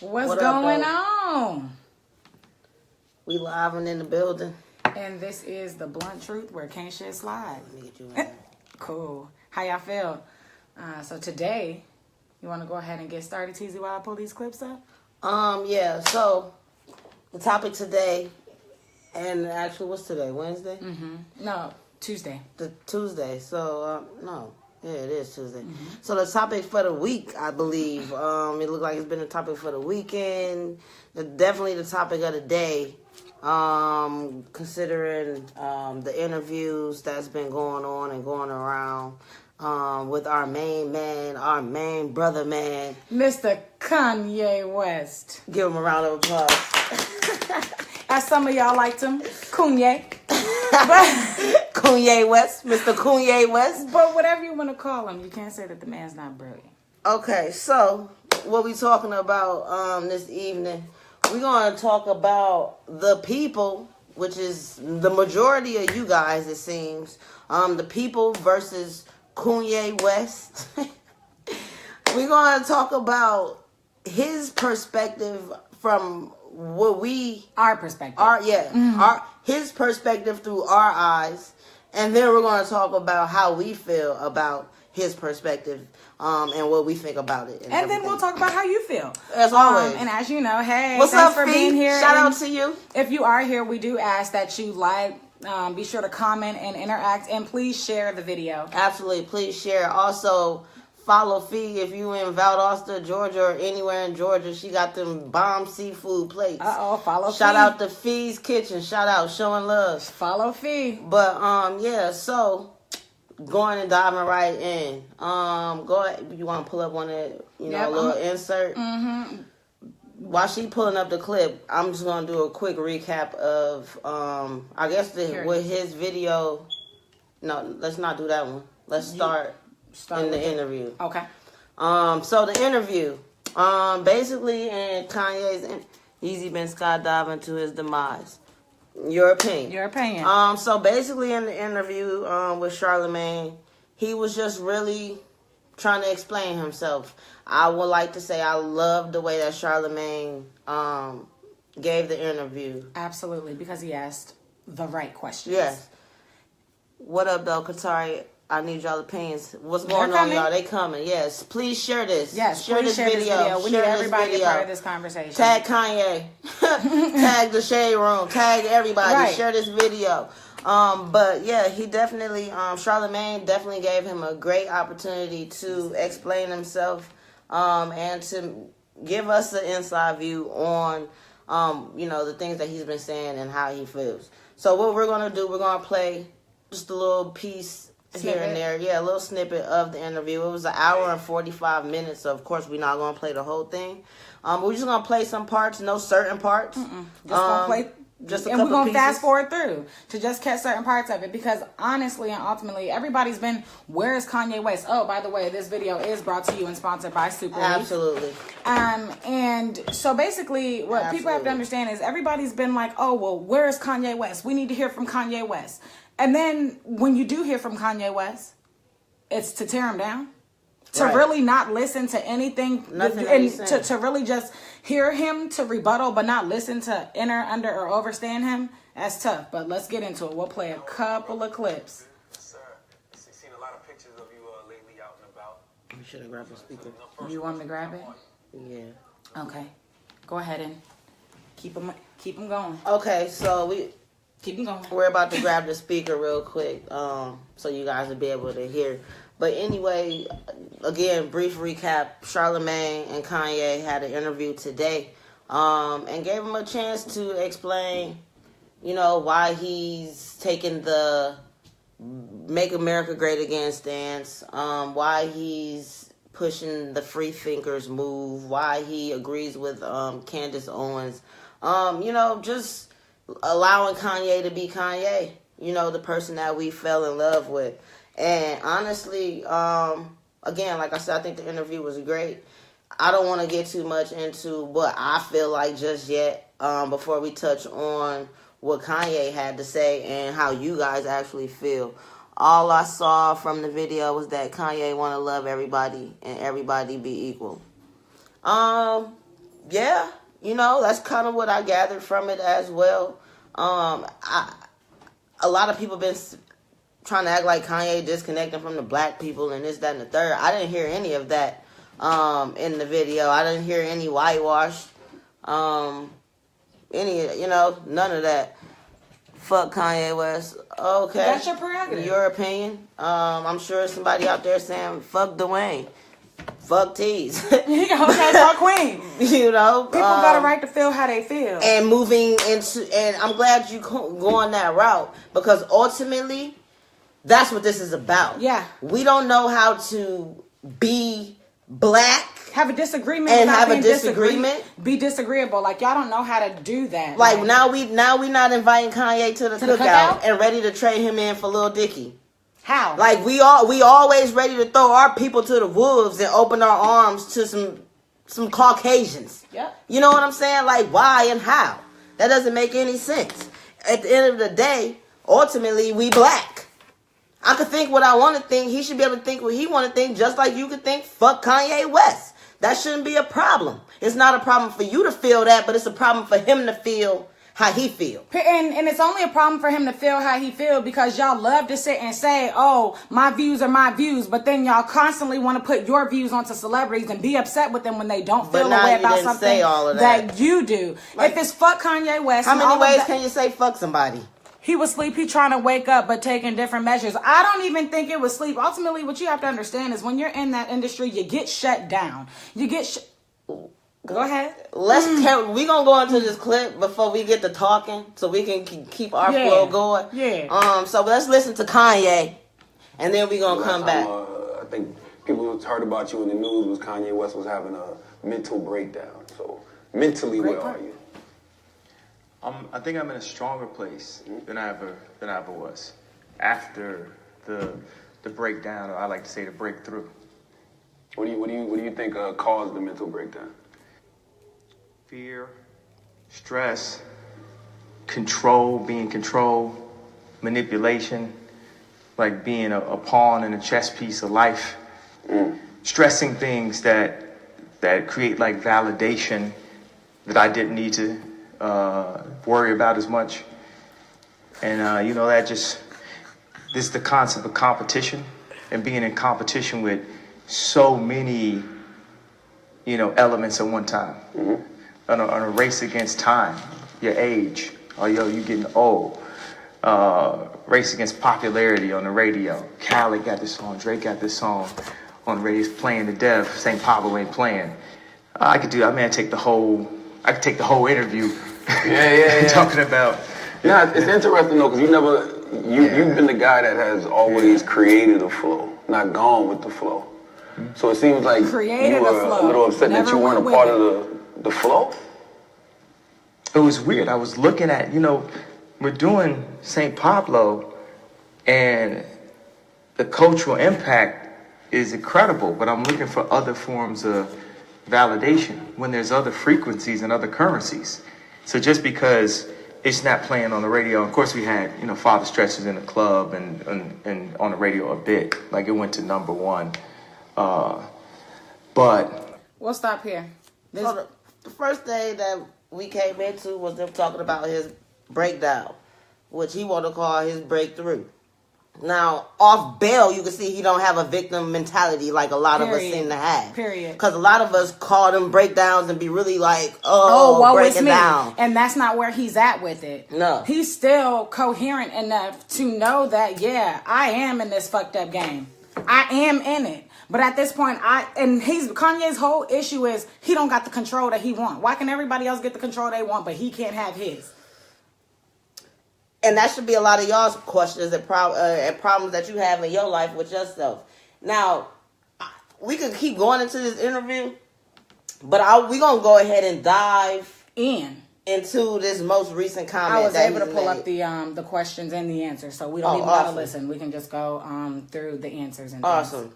What's What going up, on? We live and in the building. And this is the blunt truth where can't shit slide. Let me get you in there. Cool. How y'all feel? So today, you want to go ahead and get started, TZ, while I pull these clips up? Yeah. So the topic today, and actually, what's today? Wednesday? No, Tuesday. The Tuesday. So no. Yeah, it is Tuesday. So the topic for the week, I believe, it looked like it's been a topic for the weekend. Definitely the topic of the day, considering the interviews that's been going on and going around with our main man, our main brother man, Mr. Kanye West. Give him a round of applause. As some of y'all liked him, KoonYE. KoonYE West, Mr. KoonYE West. But whatever you want to call him, you can't say that the man's not brilliant. Okay, so what we talking about this evening, we're going to talk about the people, which is the majority of you guys, it seems. The people versus KoonYE West. We're going to talk about his perspective from what our perspective. His perspective through our eyes. And then we're going to talk about how we feel about his perspective and what we think about it. And then we'll talk about how you feel. As always. And as you know, hey, what's thanks up, for Fee? being here. Shout out to you. If you are here, we do ask that you like, be sure to comment and interact, and please share the video. Absolutely. Please share. Also, follow Fee if you in Valdosta, Georgia, or anywhere in Georgia. She got them bomb seafood plates. Follow Shout Fee. out to Fee's Kitchen. Shout out, showing love. Follow Fee. But yeah, so going and diving right in. Go ahead. You want to pull up one of a little insert? While she pulling up the clip, I'm just gonna do a quick recap of I guess with his video. No, let's not do that one. Let's start in the interview. Okay. So the interview, basically, in Kanye's, he's been skydiving to his demise. Your opinion. So basically, in the interview with Charlamagne, he was just really trying to explain himself. I would like to say I love the way that Charlamagne gave the interview. Absolutely, because he asked the right questions. Yes. What up, though, Katari? I need y'all opinions. What's going on, y'all? They coming. Yes. Please share this. Yes, share this video. We need everybody a part of this conversation. Tag Kanye. Tag the Shade Room. Tag everybody. Right. Share this video. But yeah, he definitely, Charlamagne definitely gave him a great opportunity to explain himself, and to give us an inside view on, the things that he's been saying and how he feels. So what we're going to do, we're going to play just a little piece here and there. Yeah, a little snippet of the interview. It was an hour and 45 minutes. So of course, we're not going to play the whole thing. We're just going to play some parts, no certain parts. Just going to play. And we're going to fast forward through to just catch certain parts of it, because honestly and ultimately, everybody's been, where is Kanye West? Oh, by the way, this video is brought to you and sponsored by Super Leaf. Absolutely. And so basically what people have to understand is everybody's been like, oh, well, where is Kanye West? We need to hear from Kanye West. And then when you do hear from Kanye West, it's to tear him down. To really not listen to anything, and to really just hear him to rebuttal, but not listen to enter, under, or overstand him, that's tough. But let's get into it. We'll play a couple of clips. Sir, I've seen a lot of pictures of you lately out and about. You should have grabbed the speaker. You want me to grab it? Yeah. Okay. Go ahead and keep them going. Okay, so keep them going. We're about to grab the speaker real quick, so you guys will be able to hear. But anyway, again, brief recap. Charlamagne and Kanye had an interview today, and gave him a chance to explain, why he's taking the Make America Great Again stance, why he's pushing the free thinkers move, why he agrees with Candace Owens, just allowing Kanye to be Kanye, the person that we fell in love with. And honestly, again, like I said, I think the interview was great. I don't want to get too much into what I feel like just yet, before we touch on what Kanye had to say and how you guys actually feel. All I saw from the video was that Kanye want to love everybody and everybody be equal. Yeah, that's kind of what I gathered from it as well. A lot of people been trying to act like Kanye disconnecting from the black people and this, that, and the third. I didn't hear any of that in the video. I didn't hear any whitewash, none of that. Fuck Kanye West. Okay. That's your prerogative. Your opinion. I'm sure somebody out there saying, fuck Dwayne. Fuck Tease. Okay, fuck Queen. People got a right to feel how they feel. And moving into, and I'm glad you go on that route, because ultimately, that's what this is about. Yeah. We don't know how to be black. Have a disagreement and have a disagreement. Be disagreeable. Like, y'all don't know how to do that. Like now we not inviting Kanye to the cookout and ready to trade him in for Lil Dicky. How? Like we always ready to throw our people to the wolves and open our arms to some Caucasians. Yep. You know what I'm saying? Like why and how? That doesn't make any sense. At the end of the day, ultimately we black. I could think what I want to think. He should be able to think what he want to think, just like you could think fuck Kanye West. That shouldn't be a problem. It's not a problem for you to feel that, but it's a problem for him to feel how he feel. And it's only a problem for him to feel how he feel because y'all love to sit and say, oh, my views are my views, but then y'all constantly want to put your views onto celebrities and be upset with them when they don't feel the way about something that you do. Like, if it's fuck Kanye West, how many ways can you say fuck somebody? He was asleep. He trying to wake up, but taking different measures. I don't even think it was sleep. Ultimately, what you have to understand is when you're in that industry, you get shut down. You get Go ahead. We gonna go into this clip before we get to talking, so we can keep our flow going. Yeah. So let's listen to Kanye, and then we gonna come back. I think people heard about you in the news was Kanye West was having a mental breakdown. So mentally, where are you? I think I'm in a stronger place than I ever was after the breakdown, or I like to say the breakthrough. What do you think caused the mental breakdown? Fear, stress, being controlled, manipulation, like being a pawn in a chess piece of life, stressing things that create like validation that I didn't need to worry about as much. And that this is the concept of competition and being in competition with so many elements at one time. On a race against time, your age, you getting old, race against popularity on the radio. Khaled got this song, Drake got this song on the radio, it's playing to death, St. Pablo ain't playing. I could take the whole interview. Yeah. Talking about. Yeah, it's interesting though, because you've been the guy that has always created a flow, not gone with the flow. So it seems like you were a little upset that you weren't a part of the flow. It was weird. I was looking at, we're doing St. Pablo, and the cultural impact is incredible, but I'm looking for other forms of validation when there's other frequencies and other currencies. So just because it's not playing on the radio, of course we had, Father Stretches in the club and on the radio a bit, like it went to number one. But we'll stop here. So the first day that we came into was them talking about his breakdown, which he wanted to call his breakthrough. Now, off bail, you can see he don't have a victim mentality like a lot of us seem to have. Period. Because a lot of us call them breakdowns and be really like, well, breaking down. And that's not where he's at with it. No. He's still coherent enough to know that, I am in this fucked up game. I am in it. But at this point, Kanye's whole issue is he don't got the control that he want. Why can everybody else get the control they want, but he can't have his? And that should be a lot of y'all's questions and problems that you have in your life with yourself. Now, we could keep going into this interview, but we're going to go ahead and dive into this most recent comment. I was able to pull up the questions and the answers, so we don't even got to listen. We can just go through the answers. And awesome. Things.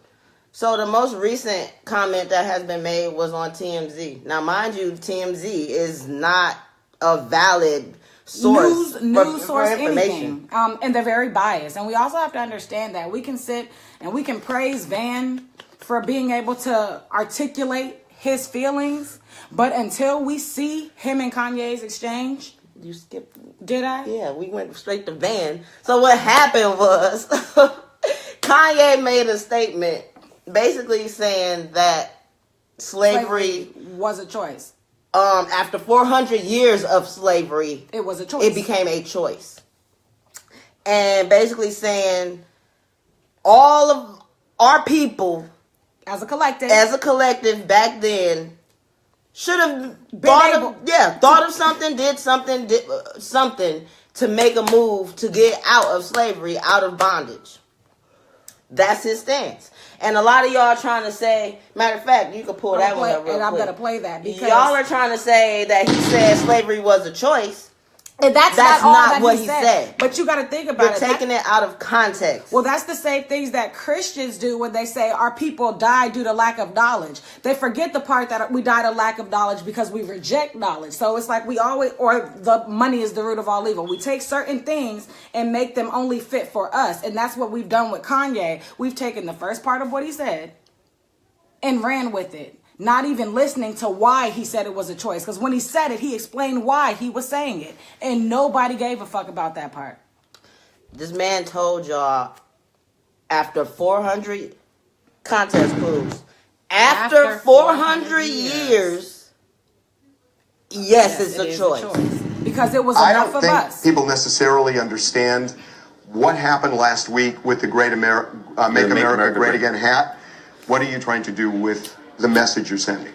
So the most recent comment that has been made was on TMZ. Now, mind you, TMZ is not a valid source news source, anything. And they're very biased. And we also have to understand that we can sit and we can praise Van for being able to articulate his feelings, but until we see him and Kanye's exchange. You skipped. Did I? Yeah, we went straight to Van. So what happened was Kanye made a statement basically saying that slavery was a choice. After 400 years of slavery, it was a choice. It became a choice. And basically saying all of our people as a collective back then should have thought of something, did something to make a move to get out of slavery, out of bondage. That's his stance. And a lot of y'all are trying to say, matter of fact, you can pull that one up real quick. And I'm going to play that because y'all are trying to say that he said slavery was a choice. And that's not what he said. But you got to think about it. You're taking it out of context. Well, that's the same things that Christians do when they say our people died due to lack of knowledge. They forget the part that we died of lack of knowledge because we reject knowledge. So it's like we always, or the money is the root of all evil. We take certain things and make them only fit for us. And that's what we've done with Kanye. We've taken the first part of what he said and ran with it. Not even listening to why he said it was a choice. Because when he said it, he explained why he was saying it. And nobody gave a fuck about that part. This man told y'all after 400 contest clues, after 400 years, yes, it's a choice. Because it was enough of us. I don't think people necessarily understand what happened last week with the Make America Great Again hat. What are you trying to do with the message you're sending?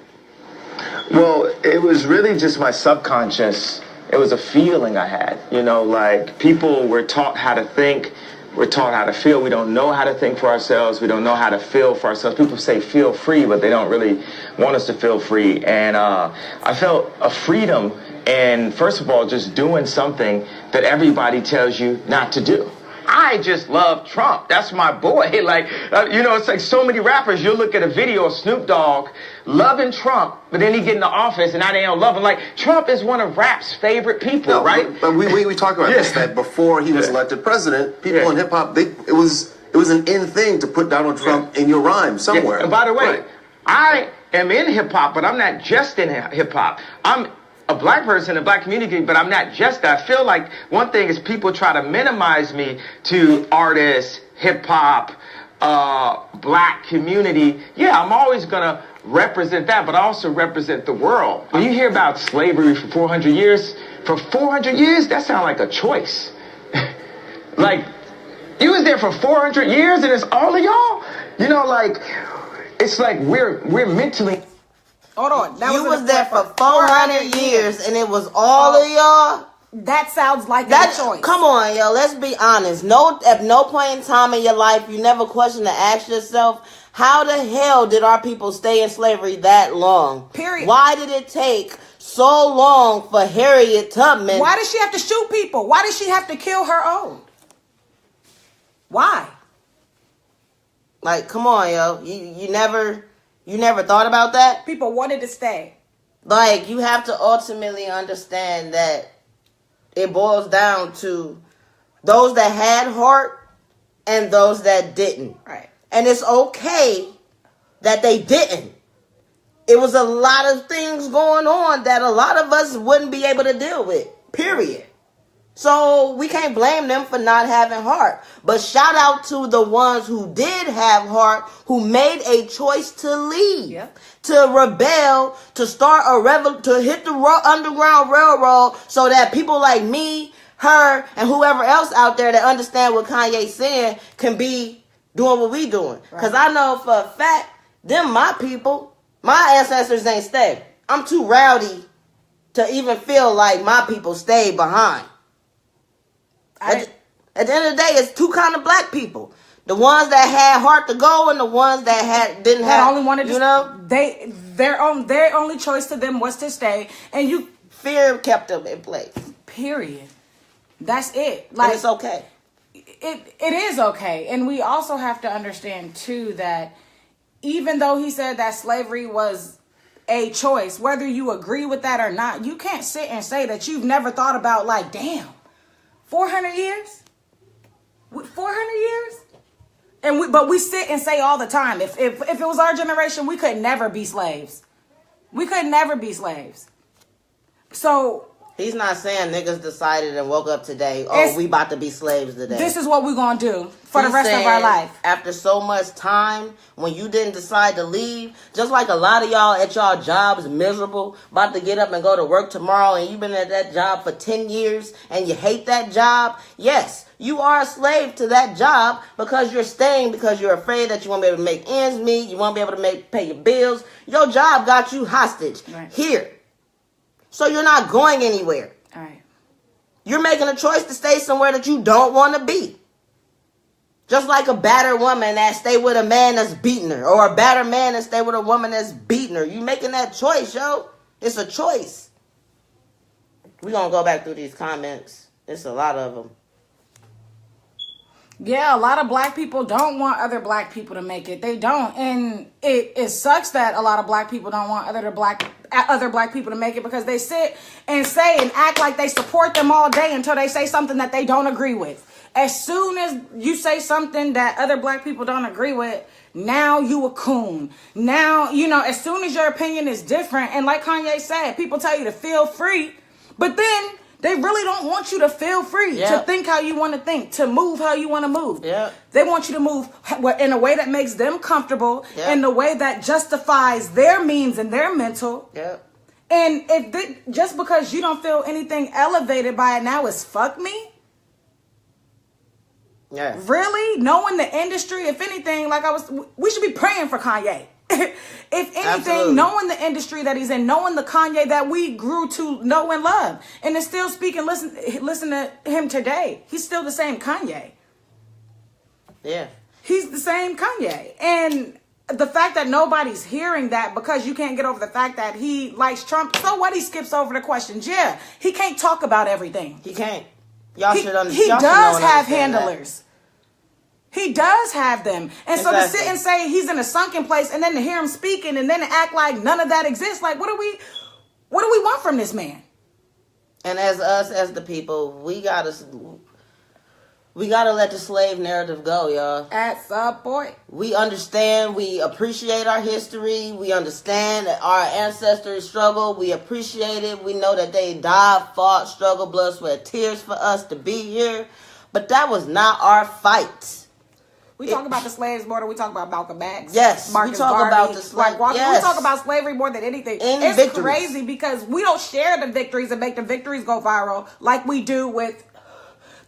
Well, it was really just my subconscious. It was a feeling I had, like people were taught how to think, we're taught how to feel. We don't know how to think for ourselves. We don't know how to feel for ourselves. People say feel free, but they don't really want us to feel free. And I felt a freedom in, first of all, just doing something that everybody tells you not to do. I just love Trump. That's my boy. It's like so many rappers. You'll look at a video of Snoop Dogg loving Trump, but then he get in the office and now they don't love him. Like, Trump is one of rap's favorite people, right? But we talk about this, that before he was elected president, people in hip-hop, it was an in thing to put Donald Trump in your rhyme somewhere. And by the way, I am in hip-hop, but I'm not just in hip-hop. I'm a black person in the black community, but I'm not just that. I feel like one thing is people try to minimize me to artists, hip hop, black community. Yeah, I'm always gonna represent that, but I also represent the world. When you hear about slavery for 400 years, that sounds like a choice. Like, you was there for 400 years and it's all of y'all? It's like we're mentally... Hold on. You was there for 400 years and it was all of y'all? That sounds like a choice. Come on, yo. Let's be honest. At no point in time in your life, you never question to ask yourself, how the hell did our people stay in slavery that long? Period. Why did it take so long for Harriet Tubman? Why did she have to shoot people? Why did she have to kill her own? Why? Like, come on, yo. You never thought about that? People wanted to stay. Like, you have to ultimately understand that it boils down to those that had heart and those that didn't. Right. And it's okay that they didn't. It was a lot of things going on that a lot of us wouldn't be able to deal with. Period. So we can't blame them for not having heart. But shout out to the ones who did have heart, who made a choice to leave, to rebel, to start to hit the Underground Railroad so that people like me, her, and whoever else out there that understand what Kanye's saying can be doing what we doing. Because I know for a fact, my people, my ancestors ain't stay. I'm too rowdy to even feel like my people stayed behind. At the end of the day, it's two kind of black people: the ones that had heart to go, and the ones that didn't have. Only wanted to, their only choice to them was to stay, and fear kept them in place. Period. That's it. Like, and it's okay. It is okay, and we also have to understand too that even though he said that slavery was a choice, whether you agree with that or not, you can't sit and say that you've never thought about, like, damn. 400 years? 400 years? But we sit and say all the time, if it was our generation, we could never be slaves. We could never be slaves. So he's not saying niggas decided and woke up today, oh, we about to be slaves today. This is what we're going to do for the rest of our life. After so much time, when you didn't decide to leave, just like a lot of y'all at y'all jobs miserable, about to get up and go to work tomorrow, and you've been at that job for 10 years and you hate that job, yes, you are a slave to that job because you're staying because you're afraid that you won't be able to make ends meet, you won't be able to pay your bills. Your job got you hostage here. So you're not going anywhere. All right. You're making a choice to stay somewhere that you don't want to be. Just like a battered woman that stay with a man that's beating her, or a battered man that stay with a woman that's beating her. You making that choice, yo. It's a choice. We're going to go back through these comments. It's a lot of them. Yeah, a lot of black people don't want other black people to make it. They don't. And it sucks that a lot of black people don't want other black people to make it, because they sit and say and act like they support them all day until they say something that they don't agree with. As soon as you say something that other black people don't agree with, now you a coon. Now, as soon as your opinion is different, and like Kanye said, people tell you to feel free, but then they really don't want you to feel free, to think how you want to think, to move how you want to move. They want you to move in a way that makes them comfortable, in a way that justifies their means and their mental. And just because you don't feel anything elevated by it now is fuck me? Really? Knowing the industry, if anything, we should be praying for Kanye. If anything, knowing the industry that he's in, knowing the Kanye that we grew to know and love, and is still speaking, listen to him today. He's still the same Kanye. Yeah. He's the same Kanye. And the fact that nobody's hearing that because you can't get over the fact that he likes Trump, so what? He skips over the questions. Yeah, he can't talk about everything. He can't. Y'all should understand. He does have handlers. That. He does have them. And so to sit and say he's in a sunken place, and then to hear him speaking, and then to act like none of that exists, like what do we want from this man? And as us, as the people, we gotta let the slave narrative go, y'all. At some point. We understand, we appreciate our history, we understand that our ancestors struggled, we appreciate it, we know that they died, fought, struggled, blood, sweat, tears for us to be here. But that was not our fight. We talk about the slaves more than we talk about Malcolm X. Yes, Marcus we talk Garvey, about the slaves. Yes. We talk about slavery more than anything. It's victories. Crazy because we don't share the victories and make the victories go viral like we do with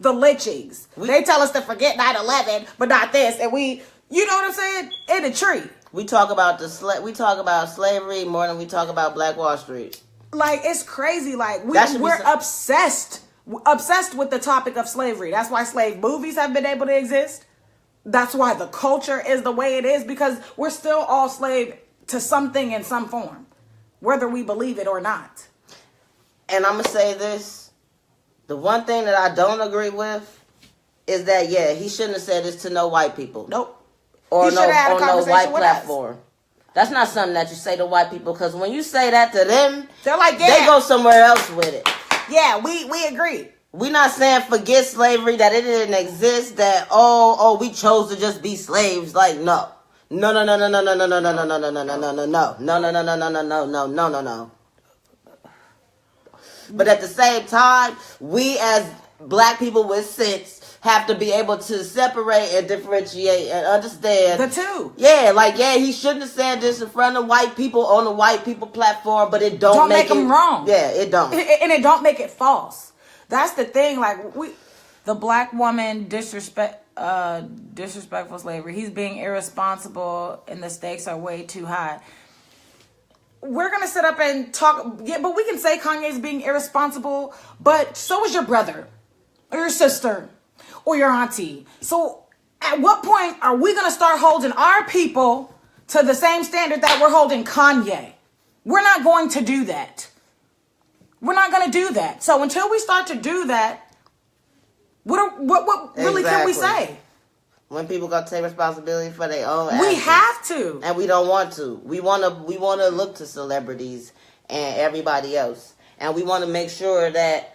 the lynchings. They tell us to forget 9/11, but not this, and we, you know what I'm saying? In a tree. We talk about we talk about slavery more than we talk about Black Wall Street. Like, it's crazy. Like we're obsessed with the topic of slavery. That's why slave movies have been able to exist. That's why the culture is the way it is, because we're still all slave to something in some form, whether we believe it or not. And I'm going to say this. The one thing that I don't agree with is that, he shouldn't have said this to no white people. Nope. Or no white platform. That's not something that you say to white people, because when you say that to them, they're like, they go somewhere else with it. Yeah, we agree. We're not saying forget slavery, that it didn't exist, that, we chose to just be slaves. Like, no. No. But at the same time, we as black people with sense have to be able to separate and differentiate and understand the two. He shouldn't have said this in front of white people on the white people platform, but it don't make them wrong. Yeah, it don't. And it don't make it false. That's the thing. Like, the black woman disrespectful slavery. He's being irresponsible, and the stakes are way too high. We're gonna sit up and talk. Yeah, but we can say Kanye's being irresponsible, but so is your brother, or your sister, or your auntie. So, at what point are we gonna start holding our people to the same standard that we're holding Kanye? We're not going to do that. We're not going to do that. So until we start to do that, what really can we say? When people got to take responsibility for their own actions. We have to. And we don't want to. We want to look to celebrities and everybody else. And we want to make sure that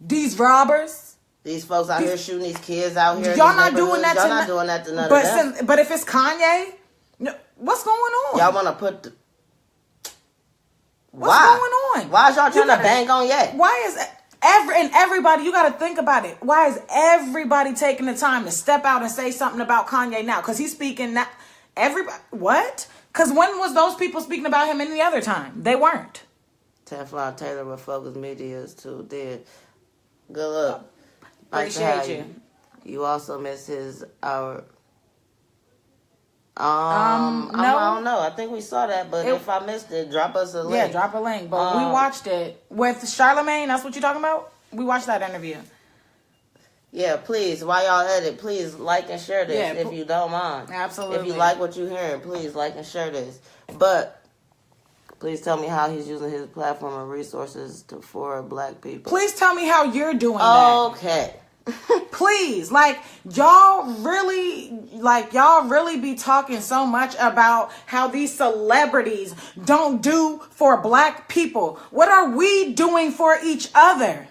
These robbers. These folks out here shooting these kids out here. Y'all not doing that Y'all not doing that to none of them. But if it's Kanye, what's going on? Y'all want to put the... What's going on? Why is y'all trying to bang on Ye? Why is everybody, you got to think about it. Why is everybody taking the time to step out and say something about Kanye now? Because he's speaking now. Everybody, what? Because when was those people speaking about him any other time? They weren't. Teflon Taylor with Focus Media is too dead. Good luck. Appreciate you. You also missed his hour. No. I don't know. I think we saw that, but if I missed it, drop us a link. Yeah, drop a link. But we watched it with Charlamagne. That's what you're talking about? We watched that interview. Yeah, please, while y'all edit, please like and share this if you don't mind. Absolutely. If you like what you're hearing, please like and share this. But please tell me how he's using his platform and resources for black people. Please tell me how you're doing that. Okay. Please, y'all really be talking so much about how these celebrities don't do for black people. What are we doing for each other?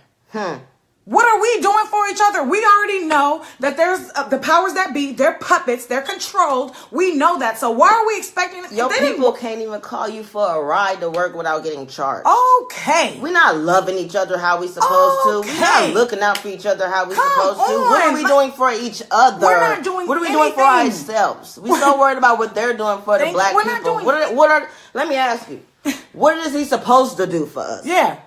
What are we doing for each other? We already know that there's the powers that be. They're puppets. They're controlled. We know that. So why are we expecting... Your people can't even call you for a ride to work without getting charged. Okay. We're not loving each other how we supposed to. We're not looking out for each other how we supposed to. What are we doing for each other? We're not doing What are we anything. doing for ourselves? We're so worried about what they're doing for the black people. Let me ask you. What is he supposed to do for us? Yeah.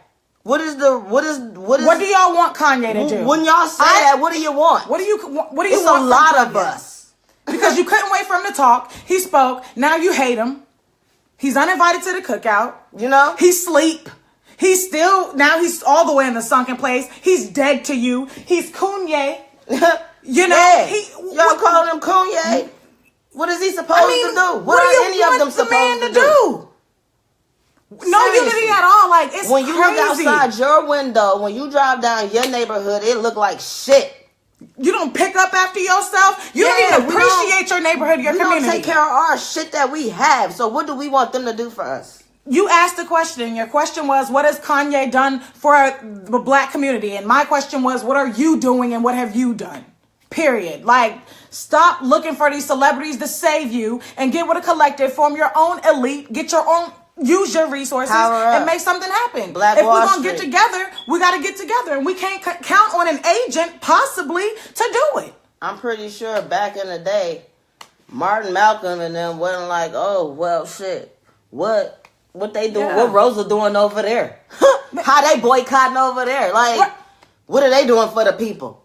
What do y'all want Kanye to do? When y'all say that, what do you want? What do you want? It's a lot of us. Because you couldn't wait for him to talk. He spoke. Now you hate him. He's uninvited to the cookout. You know? He's asleep. He's all the way in the sunken place. He's dead to you. He's KoonYE. You know? Y'all calling him KoonYE? What is he supposed to do? What are any of them supposed to do? No unity at all. It's when you crazy. Look outside your window, when you drive down your neighborhood, it look like shit. You don't pick up after yourself. You don't even appreciate your neighborhood, your community. We don't take care of our shit that we have. So what do we want them to do for us? You asked the question. Your question was, what has Kanye done for the black community? And my question was, what are you doing and what have you done? Period. Stop looking for these celebrities to save you and get with a collective, form your own elite, get your own... Use your resources and make something happen. If we're going to get together, we got to get together. And we can't count on an agent possibly to do it. I'm pretty sure back in the day, Martin, Malcolm, and them wasn't like, oh, well, shit. What they doing? Yeah. What Rosa doing over there? How they boycotting over there? What are they doing for the people?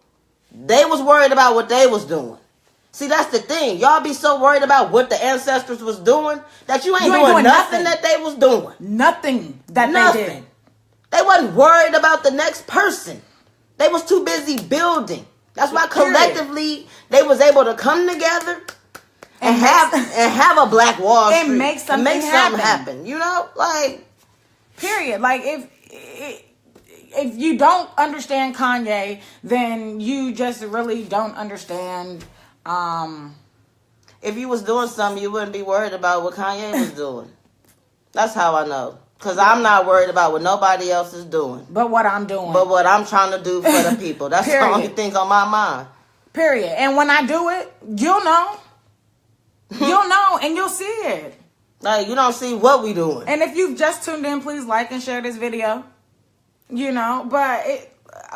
They was worried about what they was doing. See, that's the thing. Y'all be so worried about what the ancestors was doing that you ain't doing nothing that they was doing. Nothing that they did. They wasn't worried about the next person. They was too busy building. That's why collectively they was able to come together and have a Black Wall Street and make something happen. You know, period. If you don't understand Kanye, then you just really don't understand. If you was doing something, you wouldn't be worried about what Kanye was doing. That's how I know. Because I'm not worried about what nobody else is doing. But what I'm doing. But what I'm trying to do for the people. That's the only thing on my mind. Period. And when I do it, you'll know. You'll know and you'll see it. You don't see what we doing. And if you've just tuned in, please like and share this video. But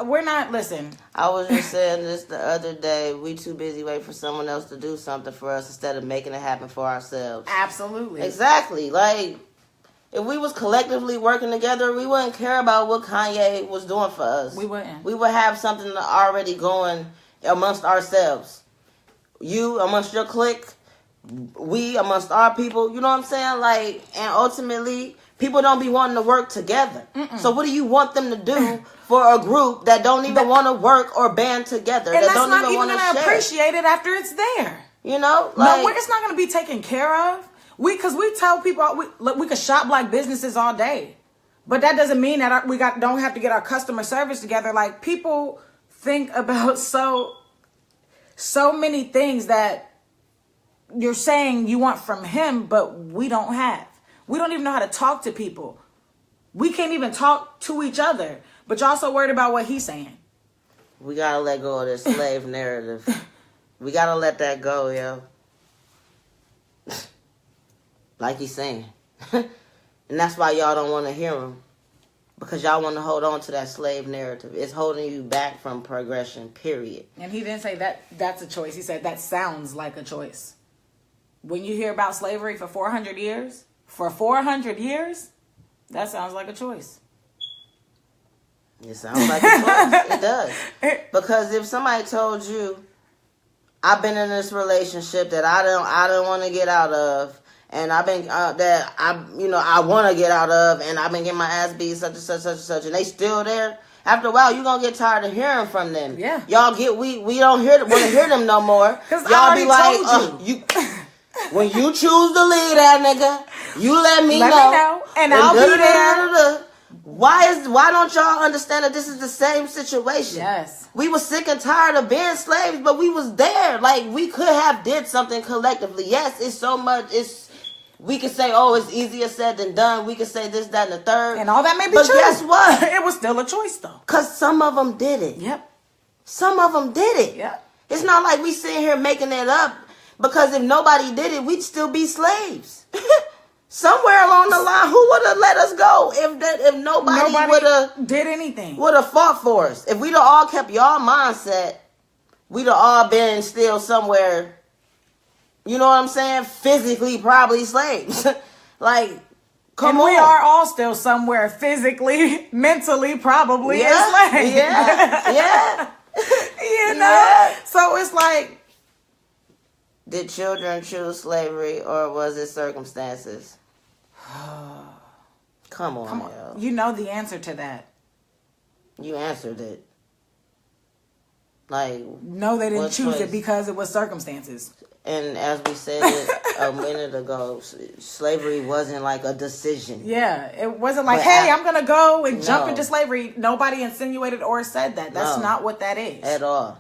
we're not, listen. I was just saying this the other day. We too busy waiting for someone else to do something for us instead of making it happen for ourselves. Absolutely. Exactly. If we was collectively working together, we wouldn't care about what Kanye was doing for us. We wouldn't. We would have something already going amongst ourselves. You amongst your clique, we amongst our people. You know what I'm saying? And ultimately, people don't be wanting to work together. So what do you want them to do for a group that don't even want to work or band together? And that don't even want to share? Appreciate it after it's there. You know? No, it's not going to be taken care of. Because we tell people we could shop like businesses all day. But that doesn't mean that we don't have to get our customer service together. People think about so many things that you're saying you want from him, but we don't have. We don't even know how to talk to people. We can't even talk to each other. But y'all so worried about what he's saying. We gotta let go of this slave narrative. We gotta let that go, yo. Like he's saying. And that's why y'all don't want to hear him. Because y'all want to hold on to that slave narrative. It's holding you back from progression, period. And he didn't say that that's a choice. He said that sounds like a choice. When you hear about slavery for 400 years, that sounds like a choice. It sounds like a choice. It does. Because if somebody told you, I've been in this relationship that I don't want to get out of, and I've been I want to get out of, and I've been getting my ass beat such and such, such and such, and they still there. After a while, you're gonna get tired of hearing from them. Yeah. Y'all we don't want to hear them no more. Y'all be like, you. When you choose to leave that nigga, you let me know, and I'll be there. Why don't y'all understand that this is the same situation? Yes. We were sick and tired of being slaves, but we was there. Like, we could have did something collectively. Yes, it's so much. We could say, oh, it's easier said than done. We could say this, that, and the third. And all that may be true. But guess what? It was still a choice, though. Because some of them did it. Yep. Some of them did it. Yep. It's not like we sitting here making it up. Because if nobody did it, we'd still be slaves. Somewhere along the line, who would have let us go if nobody would have did anything? Would have fought for us. If we'd have all kept y'all mindset, we'd have all been still somewhere. You know what I'm saying? Physically, probably slaves. Like, come on. We are all still somewhere physically, mentally, probably enslaved. Yeah. You know. Yeah. So it's like. Did children choose slavery or was it circumstances? Come on. Yo. You know the answer to that. You answered it. Like, no, they didn't choose it because it was circumstances. And as we said it a minute ago, slavery wasn't like a decision. Yeah, it wasn't like, hey, I'm going to go and jump into slavery. Nobody insinuated or said that. That's not what that is. At all.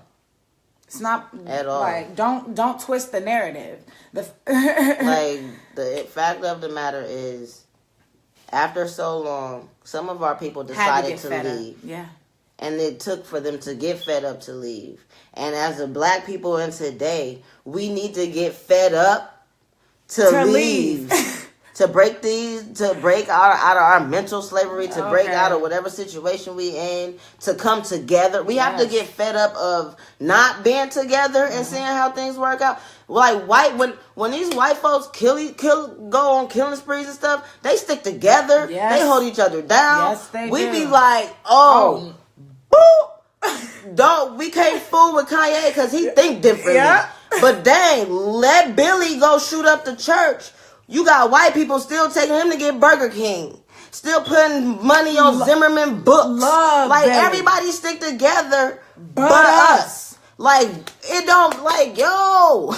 It's not at all. Like, don't twist the narrative. Like, the fact of the matter is, after so long, some of our people decided to leave. Yeah. And it took for them to get fed up to leave. And as a black people in today, we need to get fed up to leave. To break out of our mental slavery, to break out of whatever situation we in, to come together. We have to get fed up of not being together and seeing how things work out. Like when these white folks go on killing sprees and stuff, they stick together. Yes. They hold each other down. Yes, they we do. Be like, boop. We can't fool with Kanye because he think differently. Yeah. But dang, let Billy go shoot up the church. You got white people still taking him to get Burger King. Still putting money on Zimmerman books. Like, everybody stick together but us. Like, it don't, like, yo.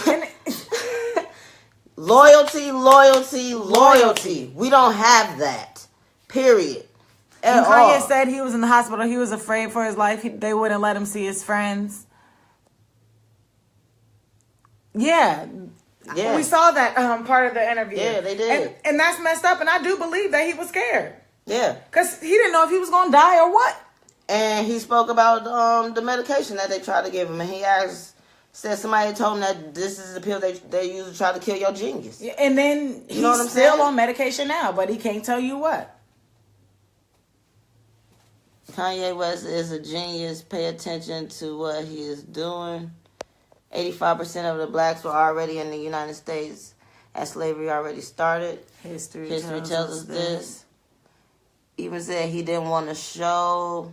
Loyalty. We don't have that. Period. When Kanye said he was in the hospital, he was afraid for his life. They wouldn't let him see his friends. Yeah. Yeah. We saw that part of the interview. Yeah, they did. And that's messed up, and I do believe that he was scared. Yeah. Because he didn't know if he was going to die or what. And he spoke about the medication that they tried to give him. And he said somebody told him that this is the pill they use to try to kill your genius. Yeah, and then he's still on medication now, but he can't tell you what. Kanye West is a genius. Pay attention to what he is doing. 85% of the blacks were already in the United States as slavery already started. History tells us this. Even said he didn't want to show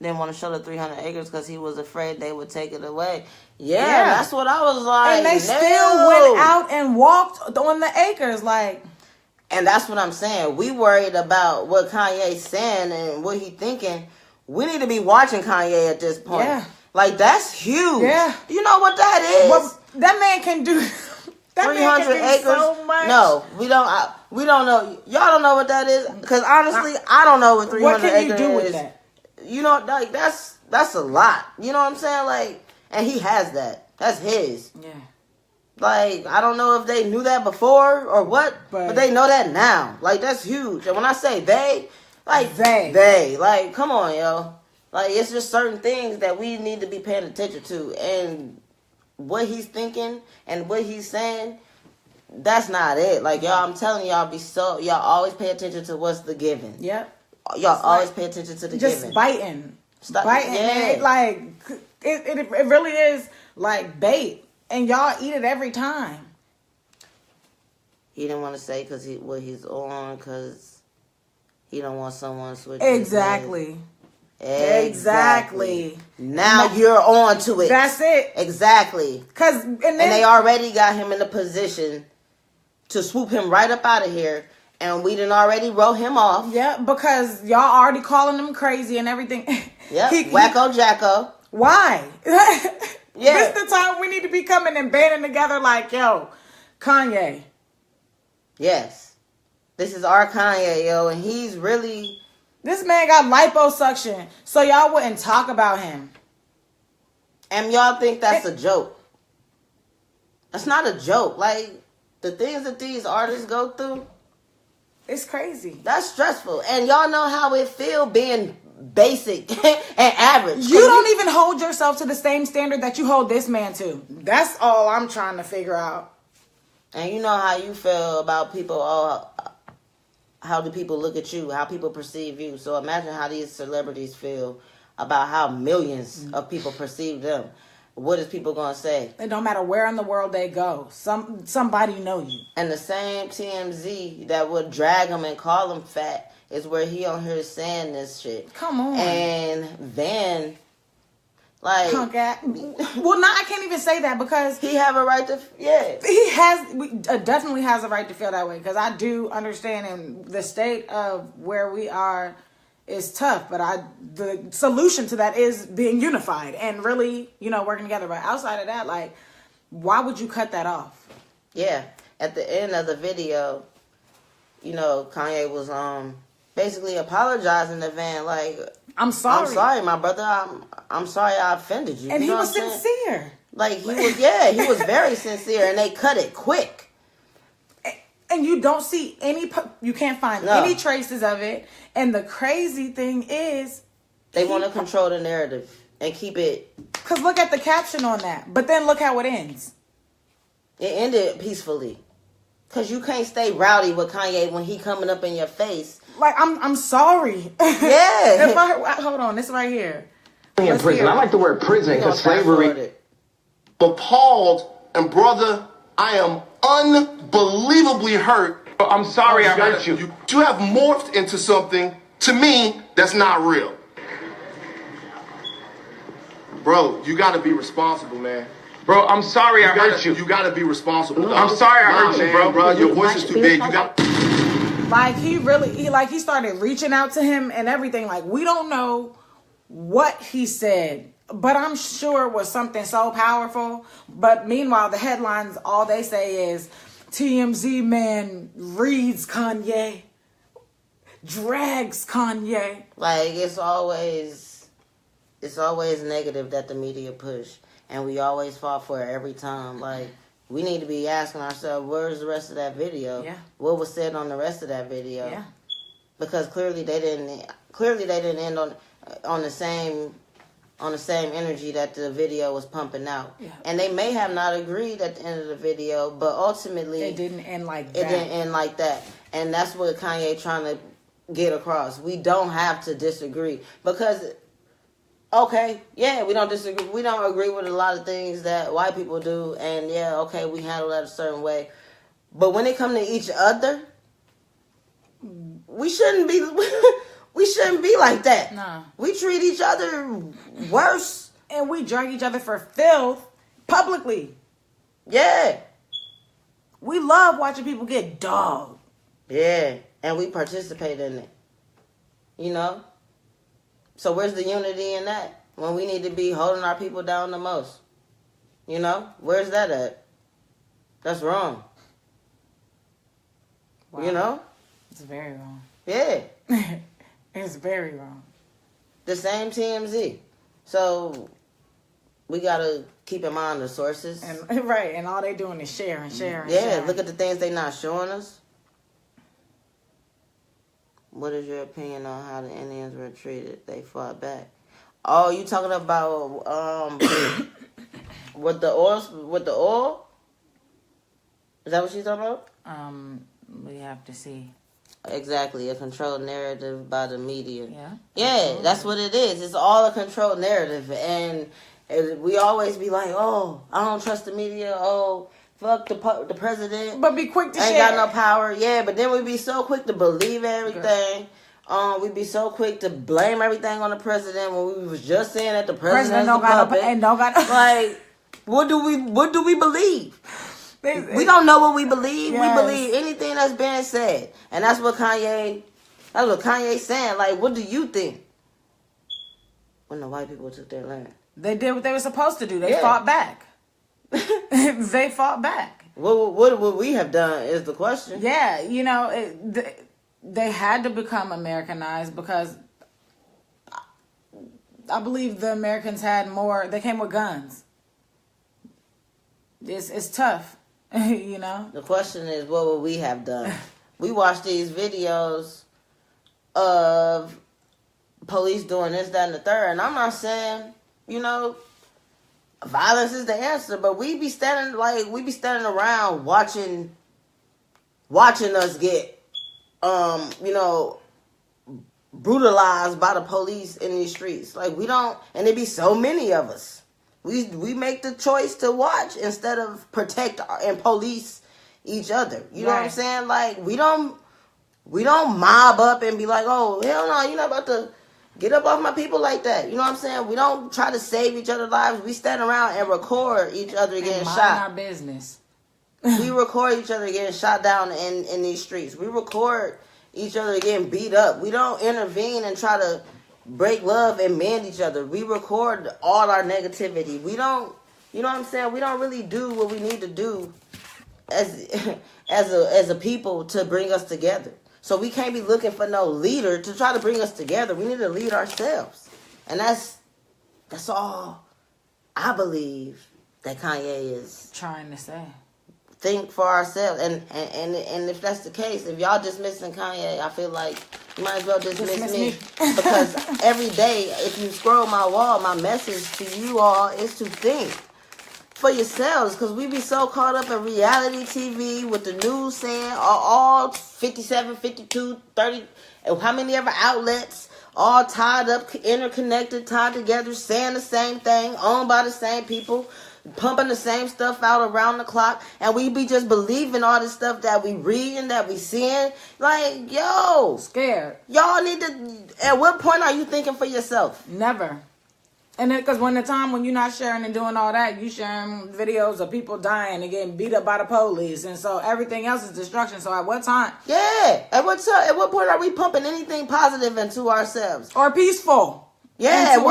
the 300 acres because he was afraid they would take it away. Yeah, that's what I was like. And they still went out and walked on the acres, like. And that's what I'm saying. We worried about what Kanye's saying and what he thinking. We need to be watching Kanye at this point. Yeah. Like, that's huge. Yeah. You know what that is? Well, that man can do 300 acres. So much. No, we don't know. Y'all don't know what that is? Because honestly, I don't know what 300 acres is. What can you do with that? You know, like, that's a lot. You know what I'm saying? Like, and he has that. That's his. Yeah. Like, I don't know if they knew that before or what, but they know that now. Like, that's huge. And when I say they, Like, they. Like, come on, yo. Like, it's just certain things that we need to be paying attention to. And what he's thinking and what he's saying, that's not it. Like, y'all, I'm telling y'all, y'all always pay attention to what's the given. Yep. Y'all always pay attention to the given. Just biting. Stop. Biting. Yeah. It really is like bait. And y'all eat it every time. He didn't want to say what he's on because he don't want someone to switch. Exactly. Now you're on to it. That's it. Exactly. And they already got him in a position to swoop him right up out of here. And we done already wrote him off. Yeah, because y'all already calling him crazy and everything. Yep, wacko jacko. Why? Yeah. This the time we need to be coming and banding together like, yo, Kanye. Yes. This is our Kanye, yo. And he's really... This man got liposuction, so y'all wouldn't talk about him. And y'all think that's a joke. That's not a joke. Like, the things that these artists go through... It's crazy. That's stressful. And y'all know how it feel being basic and average. You don't even hold yourself to the same standard that you hold this man to. That's all I'm trying to figure out. And you know how you feel about people. Oh, how do people look at you? How people perceive you? So imagine how these celebrities feel about how millions of people perceive them. What is people gonna say? It don't matter where in the world they go. Somebody know you. And the same TMZ that would drag him and call him fat is where he on here saying this shit. Come on. And then, like, punk ass. Well, now I can't even say that because he have a right to. Yeah, he definitely has a right to feel that way because I do understand in the state of where we are. Is tough, but the solution to that is being unified and really, working together. But outside of that, like, why would you cut that off? Yeah. At the end of the video, Kanye was basically apologizing to Van, like, I'm sorry. I'm sorry, my brother. I'm sorry I offended you. And he was sincere. Like, he was very sincere, and they cut it quick. And you don't see you can't find any traces of it. And the crazy thing is... They want to control the narrative and keep it... Because look at the caption on that. But then look how it ends. It ended peacefully. Because you can't stay rowdy with Kanye when he coming up in your face. Like, I'm sorry. Yeah. Hold on, this right here. In prison. I like the word prison because slavery... Appalled, and brother, I am unbelievably hurt. I'm sorry I hurt you. You have morphed into something, to me, that's not real. Bro, you gotta be responsible, man. Bro, I'm sorry I hurt you. You gotta be responsible. I'm sorry I hurt you, bro. Your voice is too big. You got... Like, he started reaching out to him and everything. Like, we don't know what he said, but I'm sure it was something so powerful. But meanwhile, the headlines, all they say is, TMZ man reads Kanye, drags Kanye. Like, it's always negative that the media push, and we always fall for it every time. Like, we need to be asking ourselves, where's the rest of that video? Yeah. What was said on the rest of that video? Yeah. Because clearly they didn't end on the same energy that the video was pumping out. Yeah. And they may have not agreed at the end of the video, but ultimately... It didn't end like that. It didn't end like that. And that's what Kanye trying to get across. We don't have to disagree. Because, okay, yeah, we don't disagree. We don't agree with a lot of things that white people do. And, yeah, okay, we handle that a certain way. But when it comes to each other, we shouldn't be... We shouldn't be like that. Nah. We treat each other worse. And we drag each other for filth publicly. Yeah. We love watching people get dogged. Yeah. And we participate in it. So where's the unity in that? When we need to be holding our people down the most. Where's that at? That's wrong. Wow. It's very wrong. Yeah. It's very wrong. The same TMZ. So we gotta keep in mind the sources. And right, and all they doing is share and share and yeah, share. Look at the things they not showing us. What is your opinion on how the Indians were treated? They fought back. Oh, you talking about with the oil? Is that what she's talking about? We have to see. Exactly, a controlled narrative by the media. Yeah, absolutely. That's what it is. It's all a controlled narrative, and we always be like, "Oh, I don't trust the media. Oh, fuck the president." But be quick to ain't share. Got no power. Yeah, but then we be so quick to believe everything. We be so quick to blame everything on the president when we was just saying that the president don't got like, what do we believe? We don't know what we believe. Yes. We believe anything that's being said, and that's what Kanye's saying. Like, what do you think? When the white people took their land, they did what they were supposed to do. They fought back. They fought back. What would we have done is the question. Yeah, you know, they had to become Americanized because I believe the Americans had more. They came with guns. It's tough. You know, the question is, what would we have done? We watch these videos of police doing this, that, and the third, and I'm not saying, you know, violence is the answer, but we be standing around watching us get you know, brutalized by the police in these streets. Like, we don't, and there be so many of us. We make the choice to watch instead of protect and police each other. You know what I'm saying? Like, we don't mob up and be like, oh, hell no, you're not about to get up off my people like that. You know what I'm saying? We don't try to save each other's lives. We stand around and record each other getting shot. Mind our business. We record each other getting shot down in these streets. We record each other getting beat up. We don't intervene and try to break love and mend each other. We record all our negativity. We don't, you know what I'm saying? We don't really do what we need to do as a people to bring us together. So we can't be looking for no leader to try to bring us together. We need to lead ourselves. And that's all I believe that Kanye is trying to say. Think for ourselves, and if that's the case, if y'all dismissing Kanye, I feel like you might as well dismiss me. Because every day, if you scroll my wall, my message to you all is to think for yourselves, because we be so caught up in reality TV with the news saying all 57, 52, 30, and how many ever outlets, all tied up, interconnected, tied together, saying the same thing, owned by the same people, pumping the same stuff out around the clock, and we be just believing all this stuff that we reading, that we seeing. Like, yo, scared. Y'all need to. At what point are you thinking for yourself? Never. And then, because when you're not sharing and doing all that, you sharing videos of people dying and getting beat up by the police, and so everything else is destruction. So at what time? Yeah. At what point are we pumping anything positive into ourselves or peaceful? Yeah, at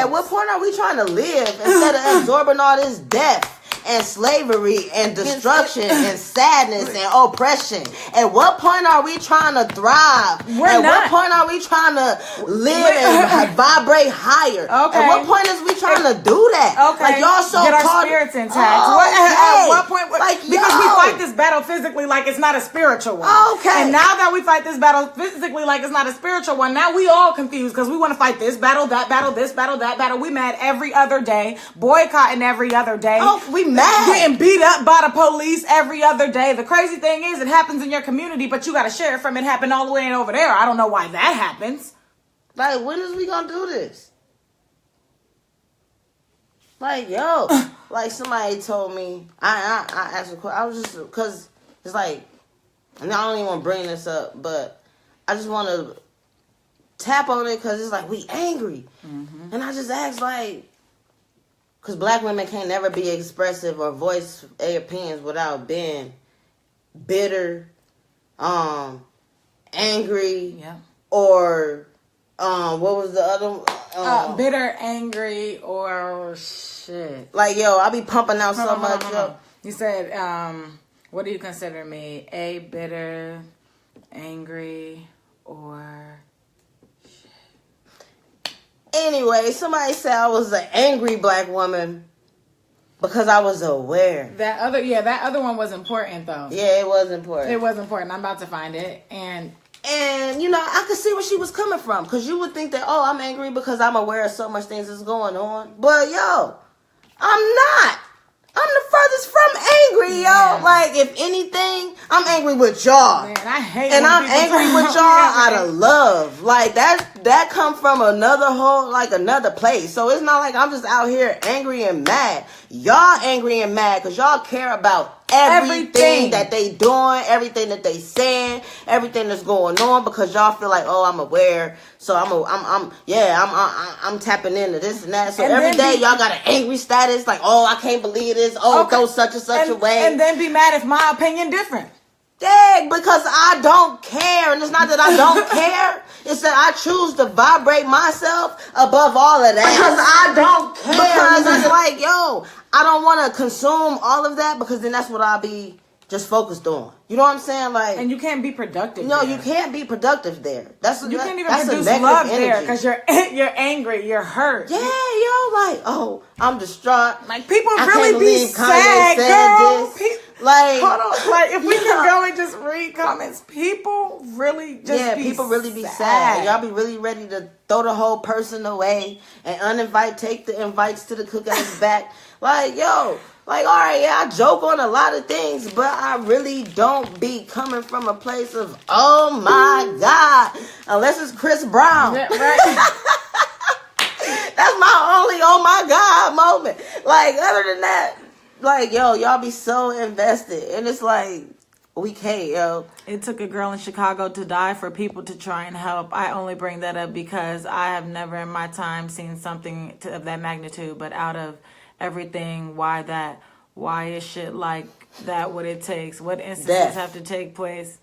what point are we trying to live instead of absorbing all this death and slavery and destruction and sadness and oppression? At what point are we trying to thrive? What point are we trying to live and vibrate higher? Okay. At what point is we trying to do that? Okay. Like, y'all so get our spirits intact. At what point? Because we fight this battle physically like it's not a spiritual one. Okay. And now that we fight this battle physically like it's not a spiritual one, now we all confused because we want to fight this battle, that battle, this battle, that battle. We mad every other day, boycotting every other day. We mad. Getting beat up by the police every other day. The crazy thing is, it happens in your community, but you got to share it from it happened all the way over there. I don't know why that happens. Like, when is we gonna do this? Like, yo, like somebody told me, I asked a question. I was just, because it's like, and I don't even want to bring this up, but I just want to tap on it because it's like, we angry. Mm-hmm. And I just asked, like, because black women can't never be expressive or voice their opinions without being bitter, angry, or what was the other? Bitter, angry, or shit. Like, yo, I be pumping out so much. Yo. You said, what do you consider me? A, bitter, angry, or... Anyway, somebody said I was an angry black woman because I was aware. That other one was important though. Yeah, it was important. It was important. I'm about to find it. And And, you know, I could see where she was coming from. Because you would think that, oh, I'm angry because I'm aware of so much things that's going on. But, yo, I'm not. I'm the furthest from angry, yo. Like, if anything, I'm angry with y'all. Man, I hate and I'm angry with y'all out of love. Like, that come from another place. So it's not like I'm just out here angry and mad. Y'all angry and mad because y'all care about everything that they doing, everything that they saying, everything that's going on, because y'all feel like, oh, I'm aware, so I'm tapping into this and that. So and every day y'all got an angry status, like, oh, I can't believe this, go such and such a way, and then be mad if my opinion different. Dang, because I don't care. And it's not that I don't care. It's that I choose to vibrate myself above all of that. Because I don't care. Because it's like, yo, I don't want to consume all of that, because then that's what I'll be just focused on. You know what I'm saying? Like, and you can't be productive. No, you can't be productive there. You can't even produce love there because you're angry, you're hurt. Yeah, yo, like, oh, I'm distraught. Like, people really be sad, girl. Like, hold on. Like, if we can go and just read comments, people really just people really be sad. Y'all be really ready to throw the whole person away and take the invites to the cookout's back. Like, yo, like, all right, yeah, I joke on a lot of things, but I really don't be coming from a place of, oh my God, unless it's Chris Brown. Yeah, right. That's my only oh my God moment. Like, other than that, like, yo, y'all be so invested. And it's like, we can't, yo. It took a girl in Chicago to die for people to try and help. I only bring that up because I have never in my time seen something of that magnitude. But out of everything, why that? Why is shit like that what it takes? What instances have to take place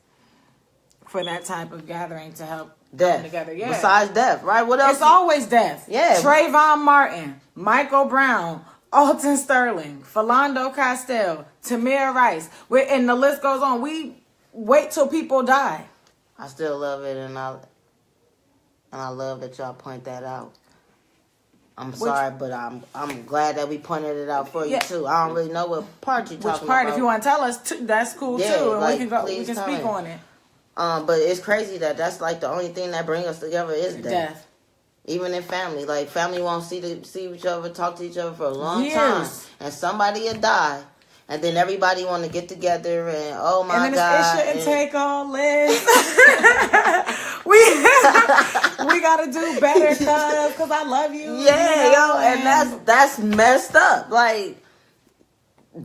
for that type of gathering to help come together? Yeah. Besides death, right? What else? It's always death. Yeah. Trayvon Martin, Michael Brown, Alton Sterling, Philando Castile, Tamir Rice, and the list goes on. We wait till people die. I still love it, and I love that y'all point that out. I'm sorry, but I'm glad that we pointed it out for you too. I don't really know what part you're talking about. If you want to tell us, that's cool too, and like, we can speak on it. But it's crazy that's like the only thing that brings us together is death. Even in family, like, family won't see each other, talk to each other for a long time, and somebody will die, and then everybody want to get together, and oh my God, it shouldn't take all this. we gotta do better, cause I love you. Yeah, yo, and that's messed up. Like,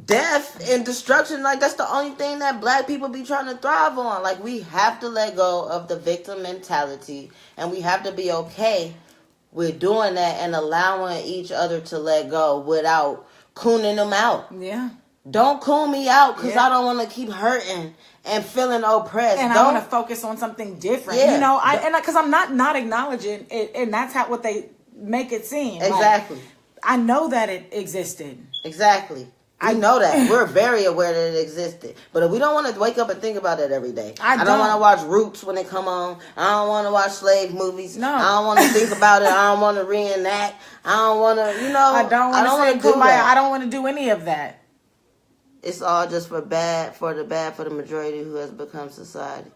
death and destruction, like, that's the only thing that black people be trying to thrive on. Like, we have to let go of the victim mentality, and we have to be okay with doing that and allowing each other to let go without cooning them out. Yeah. Don't coon me out, because I don't want to keep hurting and feeling oppressed. And I want to focus on something different. Yeah. You know, because I'm not acknowledging it, and that's what they make it seem. Exactly. Like, I know that it existed. Exactly. I know that. We're very aware that it existed. But we don't want to wake up and think about it every day. I don't want to watch Roots when they come on. I don't want to watch slave movies. No. I don't want to think about it. I don't want to reenact. I don't want to, you know. I don't want to do that. I don't want to do any of that. It's all just for the majority who has become society.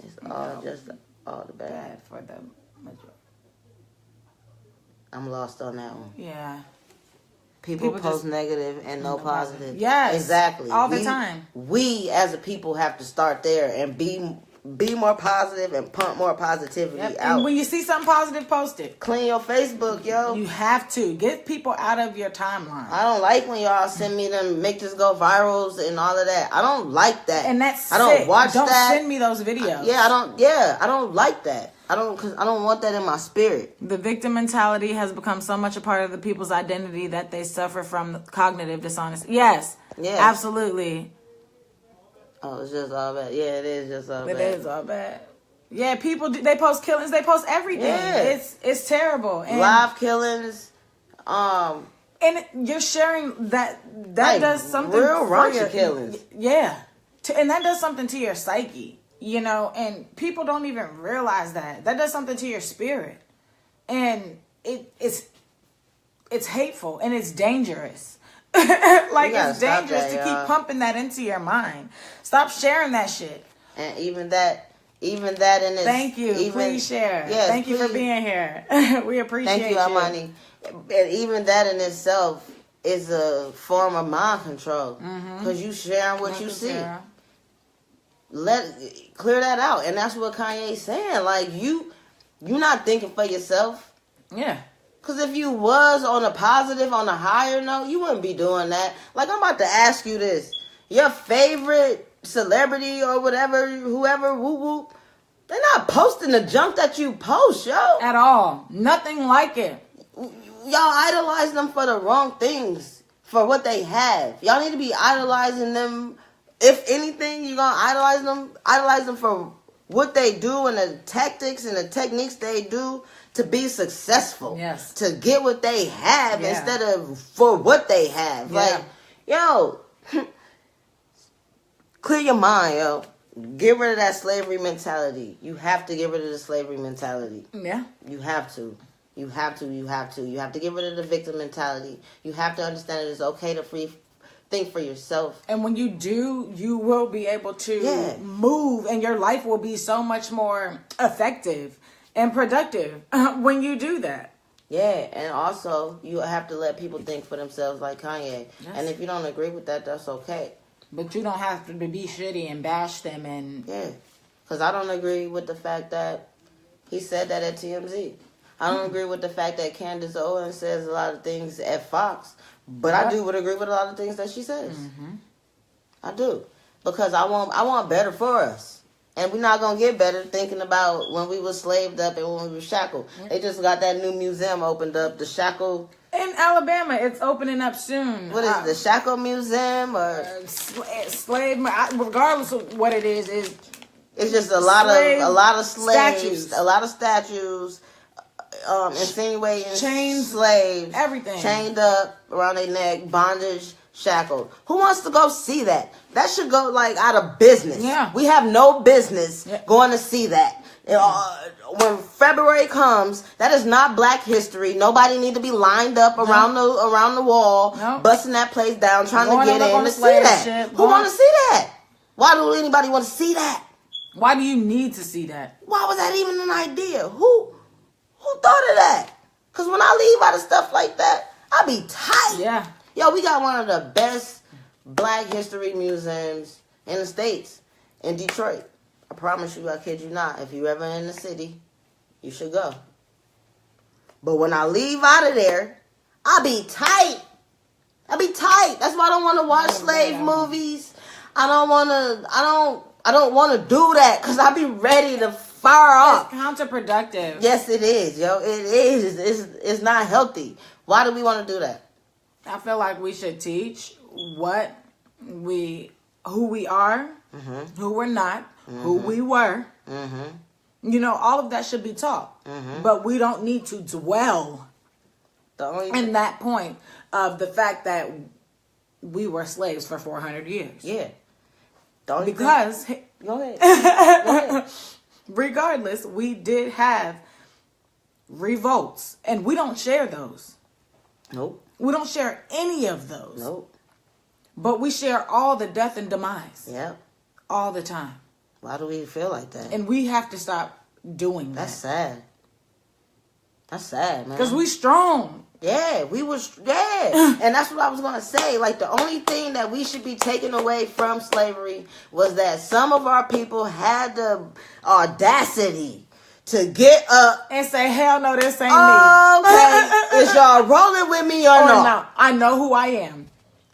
It's all the bad for the majority. I'm lost on that one. Yeah. People post negative and no positive. Yes. Exactly. All the time. We as a people have to start there and be more positive and pump more positivity out. And when you see something positive, post it. Clean your Facebook, yo. You have to. Get people out of your timeline. I don't like when y'all send me them make this go virals and all of that. I don't like that. And that's I don't watch that. Don't send me those videos. I don't like that. Cause I don't want that in my spirit. The victim mentality has become so much a part of the people's identity that they suffer from cognitive dishonesty. Yes. Yeah. Absolutely. Oh, it's just all bad. Yeah, it is just all bad. It is all bad. Yeah, people they post killings, they post everything. Yeah. It's terrible. And live killings. And you're sharing that like, does something real raunchy killings. Yeah. And that does something to your psyche. You know, and people don't even realize that does something to your spirit, and it's hateful and it's dangerous. Like, it's dangerous to keep pumping that into your mind. Stop sharing that shit. And even that in its... Thank you. Please share. Yes, thank you for being here. We appreciate Thank you, Amani. And even that in itself is a form of mind control. Because you sharing what you see. Clear that out. And that's what Kanye's saying. Like, you're not thinking for yourself. Yeah. Because if you was on a positive, on a higher note, you wouldn't be doing that. Like, I'm about to ask you this. Your favorite celebrity or whatever, whoever, whoop, they're not posting the junk that you post, yo. At all. Nothing like it. Y'all idolize them for the wrong things, for what they have. Y'all need to be idolizing them. If anything, you're going to idolize them for what they do and the tactics and the techniques they do to be successful. Yes. To get what they have instead of for what they have. Yeah. Like, yo, clear your mind, yo. Get rid of that slavery mentality. You have to get rid of the slavery mentality. Yeah. You have to. You have to get rid of the victim mentality. You have to understand that it's okay to think for yourself. And when you do, you will be able to move, and your life will be so much more effective and productive when you do that. Yeah, and also you have to let people think for themselves like Kanye. Yes. And if you don't agree with that, that's okay. But you don't have to be shitty and bash them and... Yeah, because I don't agree with the fact that he said that at TMZ. I don't agree with the fact that Candace Owens says a lot of things at Fox. But I would agree with a lot of things that she says. I do. Because I want better for us. And we're not going to get better thinking about when we were slaved up and when we were shackled. They just got that new museum opened up, the Shackle... In Alabama, it's opening up soon. What is it, the Shackle Museum or slave? Regardless of what it is, it's just a lot of slaves, a lot of statues, insinuating slaves, everything chained up around their neck, bondage, shackled. Who wants to go see that? That should go like out of business. Yeah, we have no business going to see that. When February comes, that is not Black history. Nobody need to be lined up around the wall, busting that place down, trying to get in to see that. Who want to see that? Why do anybody want to see that? Why do you need to see that? Why was that even an idea? Who thought of that? Because when I leave out of stuff like that, I be tight. Yeah. Yo, we got one of the best Black history museums in the States, in Detroit. I promise you, I kid you not. If you're ever in the city, you should go. But when I leave out of there, I be tight. That's why I don't want to watch slave movies. I don't want to do that because I be ready to fire up. It's counterproductive. Yes, it is, yo. It is. It's not healthy. Why do we want to do that? I feel like we should teach who we are, who we're not, who we were. You know, all of that should be taught. But we don't need to dwell in that point of the fact that we were slaves for 400 years. Yeah. Go ahead. Regardless, we did have revolts, and we don't share those. Nope. We don't share any of those. Nope. But we share all the death and demise. Yep. All the time. Why do we feel like that? And we have to stop doing that. That's sad, man. Because we strong. Yeah, and that's what I was going to say. Like, the only thing that we should be taking away from slavery was that some of our people had the audacity to get up and say, hell no, this ain't me. Okay, is y'all rolling with me or no? I know who I am.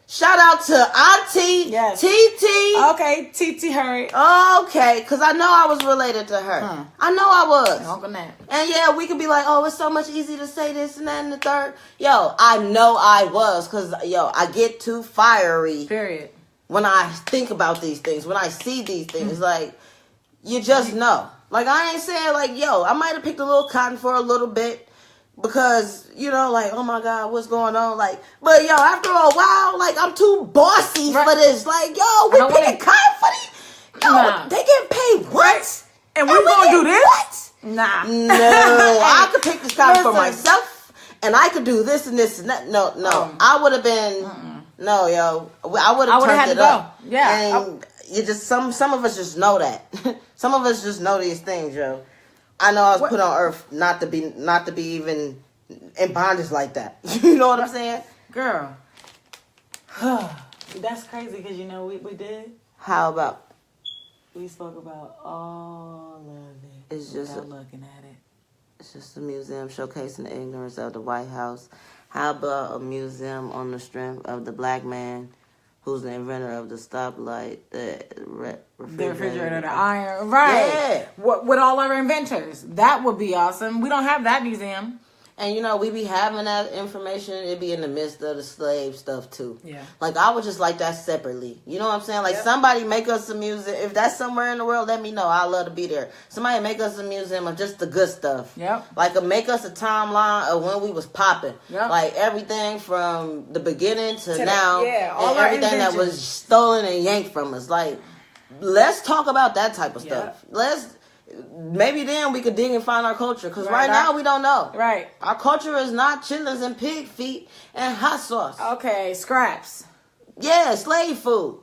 Shout out to Auntie TT. Okay, TT Harriet. Okay, because I know I was related to her. I know I was. Uncle Nat. And yeah, we could be like, oh, it's so much easier to say this and that and the third. Yo, I know I was because, I get too fiery. Period. When I think about these things, when I see these things, like, you just know. Like, I ain't saying, like, I might have picked a little cotton for a little bit. Because, like, oh my God, what's going on? Like, but after a while, like, I'm too bossy for this. Like, we picking cotton for these. They getting paid what? And we gonna do this? What? Nah. No, I could pick this cotton for myself. And I could do this and this and that. No. I would have been, I would have turned it up. Yeah. you just some of us just know that. Some of us just know these things, yo. I know I was put on earth not to be even in bondage like that. You know what I'm saying? Girl. That's crazy because you know we did. How about? We spoke about all of it. It's just looking at it. It's just a museum showcasing the ignorance of the White House. How about a museum on the strength of the black man who's the inventor of the stoplight, the refrigerator, the iron, right? Yeah. With all our inventors, that would be awesome. We don't have that museum. And, you know, we be having that information. It'd be in the midst of the slave stuff, too. Yeah. Like, I would just like that separately. You know what I'm saying? Like, somebody make us a museum. If that's somewhere in the world, let me know. I'd love to be there. Somebody make us a museum of just the good stuff. Yep. Like, make us a timeline of when we was popping. Yep. Like, everything from the beginning to now. All and everything that was stolen and yanked from us. Like, let's talk about that type of stuff. Maybe then we could dig and find our culture. Because right now we don't know. Right. Our culture is not chitlins and pig feet and hot sauce. Okay, scraps. Yeah, slave food.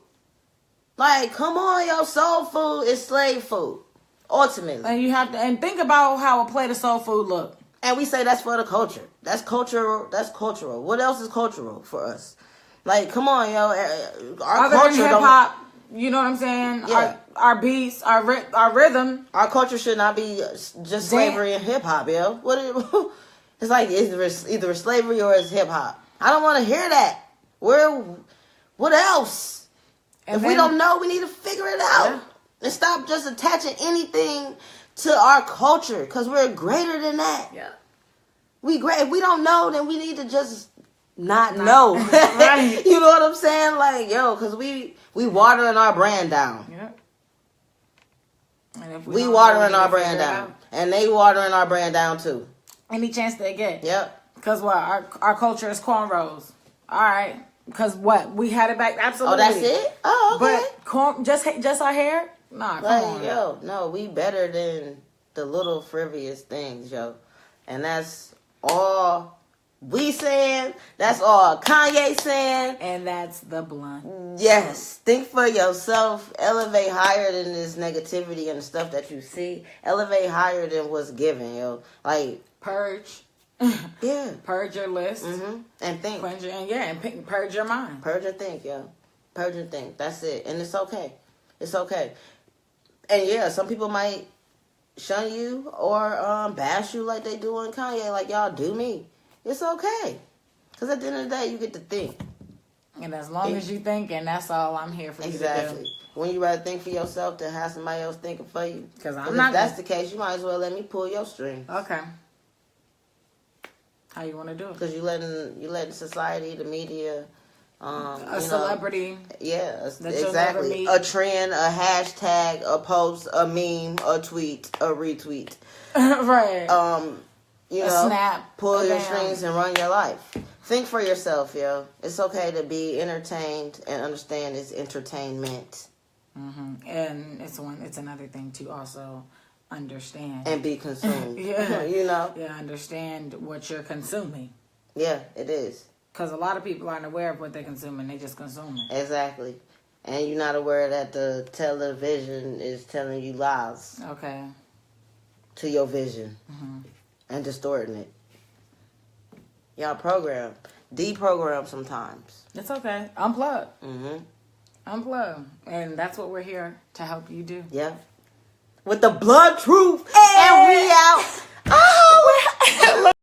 Like, come on, yo, soul food is slave food. Ultimately. And you have to think about how a plate of soul food look. And we say that's for the culture. That's cultural. That's cultural. What else is cultural for us? Like, come on, yo. Our other culture than hip hop, you know what I'm saying? Yeah. Our beats, our rhythm. Our culture should not be just slavery and hip hop, yo. It's like either slavery or it's hip hop. I don't want to hear that. What else? If we don't know, we need to figure it out. Yeah. And stop just attaching anything to our culture, because we're greater than that. Yeah. If we don't know, then we need to just not know. Right. You know what I'm saying? Like, yo, because we watering our brand down. Yeah. And if we watering our brand down. And they watering our brand down too. Any chance they get. Yep. Because what? Our culture is cornrows. All right. Because what? We had it back. Absolutely. Oh, that's it? Oh, okay. But just our hair? Nah, come on. Yo, no, we better than the little frivolous things, yo. And that's all we saying. That's all Kanye saying. And that's the blunt. Yes. Think for yourself. Elevate higher than this negativity and the stuff that you see. Elevate higher than what's given, yo. Like, purge. Yeah. Purge your list. Mm-hmm. And think. And purge your mind. Purge and think, yo. Purge and think. That's it. And it's okay. It's okay. And yeah, some people might shun you or bash you like they do in Kanye, like y'all do me. It's okay. Because at the end of the day, you get to think. And as long as you think, and that's all I'm here for you to do. Exactly. When you rather think for yourself than have somebody else thinking for you. Because if that's the case, you might as well let me pull your strings. Okay. How you want to do it? Because you letting society, the media, a celebrity. Yeah, exactly. A trend, a hashtag, a post, a meme, a tweet, a retweet. Right. You a know, snap. Pull your strings and run your life. Think for yourself, yo. It's okay to be entertained and understand it's entertainment. Mm-hmm. And it's another thing to also understand and be consumed. Yeah, you know. Yeah, understand what you're consuming. Yeah, it is. Because a lot of people aren't aware of what they're consuming. They just consume it. Exactly. And you're not aware that the television is telling you lies. Okay. To your vision. Mm-hmm. And distorting it. Y'all program. Deprogram sometimes. It's okay. Unplug. Mm-hmm. Unplug. And that's what we're here to help you do. Yeah. With the blood truth. Hey! And we out. Oh!